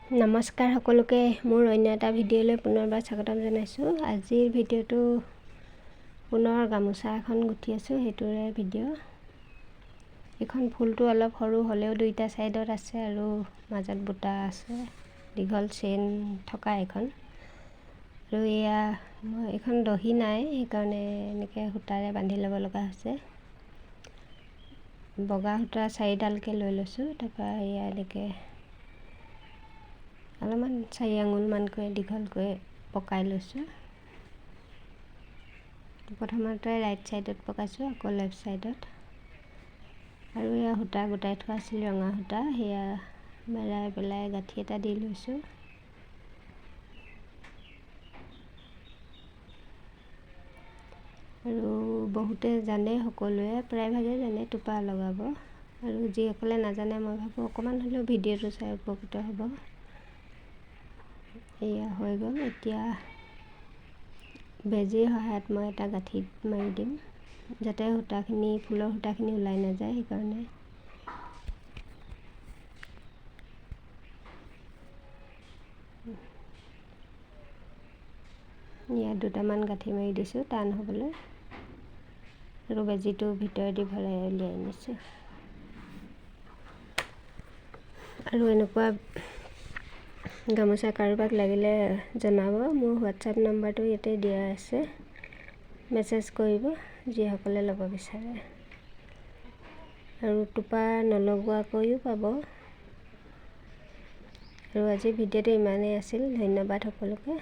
নমস্কাৰ সকলোকে মোৰ অন্য এটা ভিডিঅ'লৈ পুনৰবাৰ স্বাগতম জনাইছোঁ। আজিৰ ভিডিঅ'টো পুনৰ গামোচা এখন গুঠি আছোঁ, সেইটোৰে ভিডিঅ'। এইখন ফুলটো অলপ সৰু হ'লেও দুইটা ছাইডত আছে আৰু মাজত বুটা আছে, দীঘল চেইন থকা এখন। আৰু এয়া এইখন দহি নাই, সেইকাৰণে এনেকৈ সূতাৰে বান্ধি ল'ব লগা হৈছে। বগা সূতা 4ডালকৈ লৈ লৈছোঁ, তাৰপৰা এয়া এনেকৈ অলপমান 4 আঙুলমানকৈ দীঘলকৈ পকাই লৈছোঁ। প্ৰথমতে ৰাইট ছাইডত পকাইছোঁ, আকৌ লেফ্ট ছাইডত। আৰু এয়া সূতা গোটাই থোৱা আছিল ৰঙা সূতা, সেয়া মেৰাই পেলাই গাঁঠি এটা দি লৈছোঁ। আৰু বহুতে জানে, সকলোৱে প্ৰায়ভাগে জানে টোপা লগাব। আৰু যিসকলে নাজানে, মই ভাবোঁ অকণমান হ'লেও ভিডিঅ'টো চাই উপকৃত হ'ব। এয়া হৈ গ'ল। এতিয়া বেজীৰ সহায়ত মই এটা গাঁঠিত মাৰি দিম, যাতে সূতাখিনি ফুলৰ সূতাখিনি ওলাই নাযায়, সেইকাৰণে। ইয়াত দুটামান গাঁঠি মাৰি দিছোঁ টান হ'বলৈ, আৰু বেজীটো ভিতৰেদি ভৰাই উলিয়াই আনিছোঁ। আৰু এনেকুৱা গামোচা কাৰোবাক লাগিলে জনাব, মোৰ হোৱাটছআপ নম্বৰটো ইয়াতে দিয়া আছে, মেছেজ কৰিব যিসকলে ল'ব বিচাৰে। আৰু টোপা নলগোৱাকৈও পাব। আৰু আজি ভিডিঅ'টো ইমানেই আছিল, ধন্যবাদ সকলোকে।